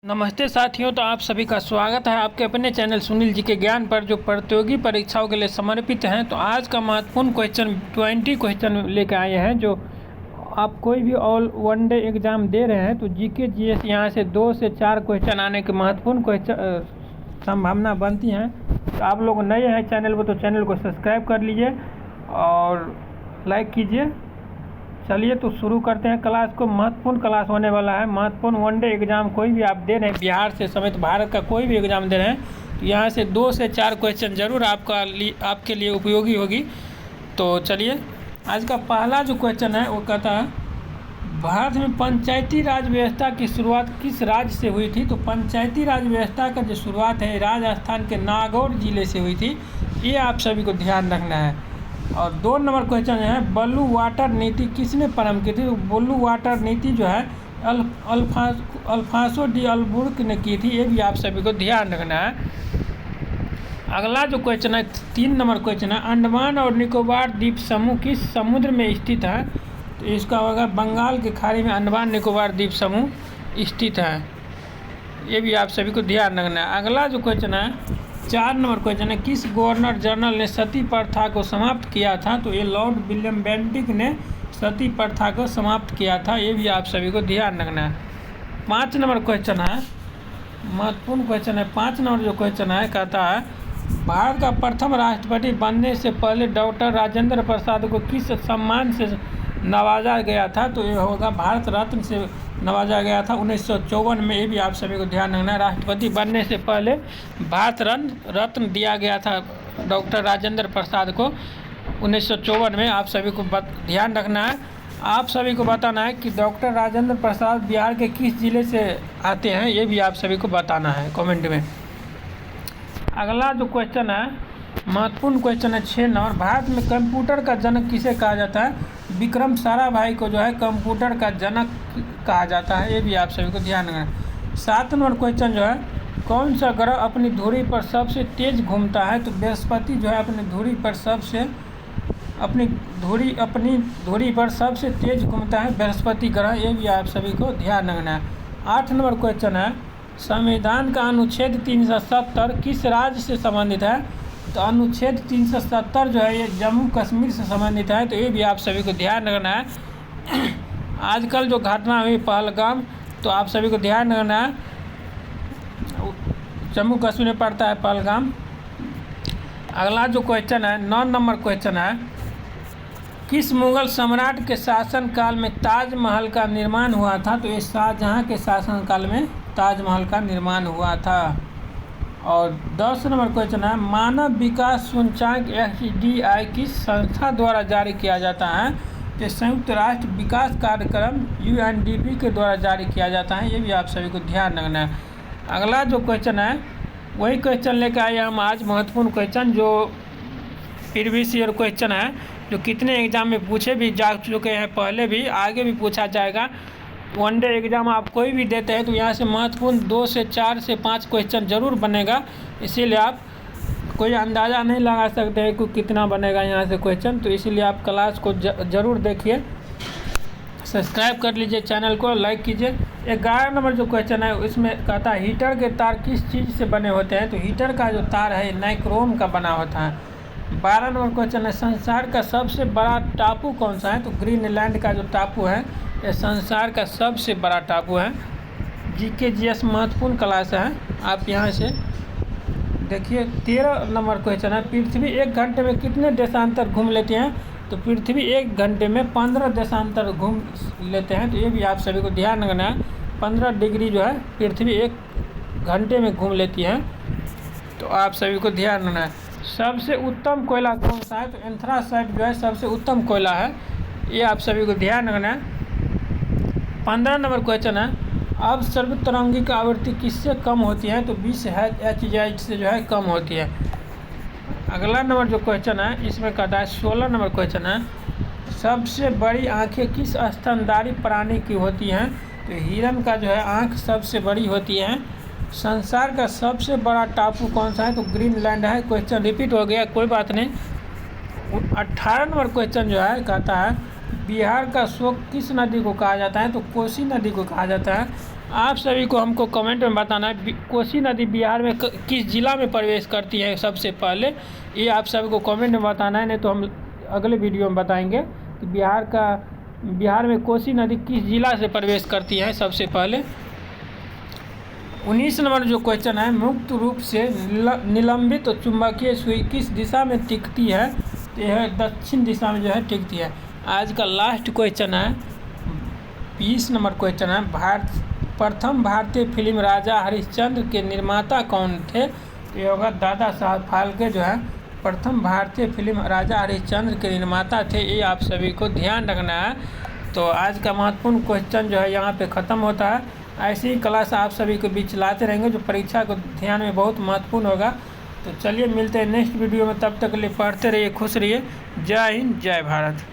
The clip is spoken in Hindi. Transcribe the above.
नमस्ते साथियों, तो आप सभी का स्वागत है आपके अपने चैनल सुनील जी के ज्ञान पर, जो प्रतियोगी परीक्षाओं के लिए समर्पित हैं। तो आज का महत्वपूर्ण क्वेश्चन 20 क्वेश्चन लेकर आए हैं। जो आप कोई भी ऑल वन डे एग्ज़ाम दे रहे हैं तो जीके जीएस यहाँ से 2 से 4 क्वेश्चन आने के महत्वपूर्ण क्वेश्चन संभावना बनती हैं। तो आप लोग नए हैं चैनल पर तो चैनल को सब्सक्राइब कर लीजिए और लाइक कीजिए। चलिए तो शुरू करते हैं क्लास को। महत्वपूर्ण क्लास होने वाला है। महत्वपूर्ण वनडे एग्ज़ाम कोई भी आप दे रहे हैं, बिहार से समेत भारत का कोई भी एग्ज़ाम दे रहे हैं, तो यहाँ से 2 से 4 क्वेश्चन ज़रूर आपके लिए उपयोगी होगी। तो चलिए, आज का पहला जो क्वेश्चन है वो कहता है, भारत में पंचायती राज व्यवस्था की शुरुआत किस राज्य से हुई थी? तो पंचायती राज व्यवस्था का जो शुरुआत है राजस्थान के नागौर जिले से हुई थी। ये आप सभी को ध्यान रखना है। और 2 नंबर क्वेश्चन है, ब्लू वाटर नीति किसने प्रारंभ की थी? तो ब्लू वाटर नीति जो है अल्फांसो डी अल्बुर्क ने की थी। ये भी आप सभी को ध्यान रखना है। अगला जो क्वेश्चन है 3 नंबर क्वेश्चन है, अंडमान और निकोबार द्वीप समूह किस समुद्र में स्थित है? तो इसका होगा बंगाल की खाड़ी में अंडमान निकोबार द्वीप समूह स्थित है। ये भी आप सभी को ध्यान रखना है। अगला जो क्वेश्चन है 4 नंबर क्वेश्चन है, किस गवर्नर जनरल ने सती प्रथा को समाप्त किया था? तो ये लॉर्ड विलियम बेंटिक ने सती प्रथा को समाप्त किया था। ये भी आप सभी को ध्यान रखना है। 5 नंबर क्वेश्चन है, महत्वपूर्ण क्वेश्चन है। 5 नंबर जो क्वेश्चन है कहता है, भारत का प्रथम राष्ट्रपति बनने से पहले डॉक्टर राजेंद्र प्रसाद को किस सम्मान से नवाजा गया था? तो ये होगा भारत रत्न से नवाजा गया था 1954 में। ये भी आप सभी को ध्यान रखना है। राष्ट्रपति बनने से पहले भारत रत्न दिया गया था डॉक्टर राजेंद्र प्रसाद को 1954 में। आप सभी को ध्यान रखना है। आप सभी को बताना है कि डॉक्टर राजेंद्र प्रसाद बिहार के किस जिले से आते हैं, ये भी आप सभी को बताना है कमेंट में। अगला जो क्वेश्चन है महत्वपूर्ण क्वेश्चन है 6 नंबर, भारत में कंप्यूटर का जनक किसे कहा जाता है? विक्रम साराभाई को जो है कंप्यूटर का जनक कहा जाता है। ये भी आप सभी को ध्यान रखना है। 7 नंबर क्वेश्चन जो है, कौन सा ग्रह अपनी धुरी पर सबसे तेज घूमता है? तो बृहस्पति जो है अपनी धुरी पर सबसे तेज घूमता है बृहस्पति ग्रह। ये भी आप सभी को ध्यान रखना है। 8 नंबर क्वेश्चन है, संविधान का अनुच्छेद 370 किस राज्य से संबंधित है? तो अनुच्छेद 370 जो है ये जम्मू कश्मीर से संबंधित है। तो ये भी आप सभी को ध्यान रखना है। आजकल जो घटना हुई पहलगाम, तो आप सभी को ध्यान रखना है, जम्मू कश्मीर में पड़ता है पहलगाम। अगला जो क्वेश्चन है 9 नंबर क्वेश्चन है, किस मुगल सम्राट के शासनकाल में ताजमहल का निर्माण हुआ था? तो ये शाहजहाँ के शासनकाल में ताजमहल का निर्माण हुआ था। और 10 नंबर क्वेश्चन है, मानव विकास सूचकांक SDI किस संस्था द्वारा जारी किया जाता है? तो संयुक्त राष्ट्र विकास कार्यक्रम UNDP के द्वारा जारी किया जाता है। ये भी आप सभी को ध्यान रखना है। अगला जो क्वेश्चन है वही क्वेश्चन लेकर आए हम आज, महत्वपूर्ण क्वेश्चन जो प्रीवियस ईयर क्वेश्चन है, जो कितने एग्जाम में पूछे भी जा चुके हैं, पहले भी आगे भी पूछा जाएगा। वनडे एग्ज़ाम आप कोई भी देते हैं तो यहाँ से महत्वपूर्ण 2 से 4 से 5 क्वेश्चन ज़रूर बनेगा। इसीलिए आप कोई अंदाज़ा नहीं लगा सकते हैं कि कितना बनेगा यहाँ से क्वेश्चन। तो इसीलिए आप क्लास को ज़रूर देखिए, सब्सक्राइब कर लीजिए, चैनल को लाइक कीजिए। 11 नंबर जो क्वेश्चन है उसमें कहता है, हीटर के तार किस चीज़ से बने होते हैं? तो हीटर का जो तार है नाइक्रोम का बना होता है। 12 नंबर क्वेश्चन है, संसार का सबसे बड़ा टापू कौन सा है? तो ग्रीनलैंड का जो टापू है ये संसार का सबसे बड़ा टापू है। जीके जीएस महत्वपूर्ण क्लास है, आप यहाँ से देखिए। 13 नंबर क्वेश्चन है, पृथ्वी 1 घंटे में कितने देशांतर घूम लेती हैं? तो पृथ्वी 1 घंटे में 15 देशांतर घूम लेते हैं। तो ये भी आप सभी को ध्यान रखना है। 15 डिग्री जो है पृथ्वी 1 घंटे में घूम लेती है। तो आप सभी को ध्यान रखना है। सबसे उत्तम कोयला कौन सा है? तो एंथ्रासाइट जो है सबसे उत्तम कोयला है। ये आप सभी को ध्यान रखना है। 15 नंबर क्वेश्चन है, अब सर्वतरंगिक आवृत्ति किससे कम होती है? तो 20 Hz से जो है कम होती है। अगला नंबर जो क्वेश्चन है इसमें कहता है 16 नंबर क्वेश्चन है, सबसे बड़ी आंखें किस स्तनधारी प्राणी की होती हैं? तो हिरन का जो है आंख सबसे बड़ी होती है। संसार का सबसे बड़ा टापू कौन सा है? तो ग्रीनलैंड है। क्वेश्चन रिपीट हो गया, कोई बात नहीं। 18 नंबर क्वेश्चन जो है कहता है, बिहार का शोक किस नदी को कहा जाता है? तो कोसी नदी को कहा जाता है। आप सभी को हमको कमेंट में बताना है कोसी नदी बिहार में किस जिला में प्रवेश करती है सबसे पहले, ये आप सभी को कमेंट में बताना है, नहीं तो हम अगले वीडियो में बताएंगे कि बिहार में कोसी नदी किस जिला से प्रवेश करती है सबसे पहले। 19 नंबर जो क्वेश्चन है, मुक्त रूप से निलंबित तो चुंबकीय सुई किस दिशा में टिकती है, तो यह दक्षिण दिशा में जो है टिकती है। आज का लास्ट क्वेश्चन है 20 नंबर क्वेश्चन है, प्रथम भारतीय फिल्म राजा हरिश्चंद्र के निर्माता कौन थे, तो ये होगा दादा साहब फाल्के जो है प्रथम भारतीय फिल्म राजा हरिश्चंद्र के निर्माता थे, ये आप सभी को ध्यान रखना है। तो आज का महत्वपूर्ण क्वेश्चन जो है यहाँ पे ख़त्म होता है। ऐसी ही क्लास आप सभी को बीच लाते रहेंगे जो परीक्षा को ध्यान में बहुत महत्वपूर्ण होगा। तो चलिए मिलते हैं नेक्स्ट वीडियो में, तब तक के लिए पढ़ते रहिए, खुश रहिए। जय हिंद, जय भारत।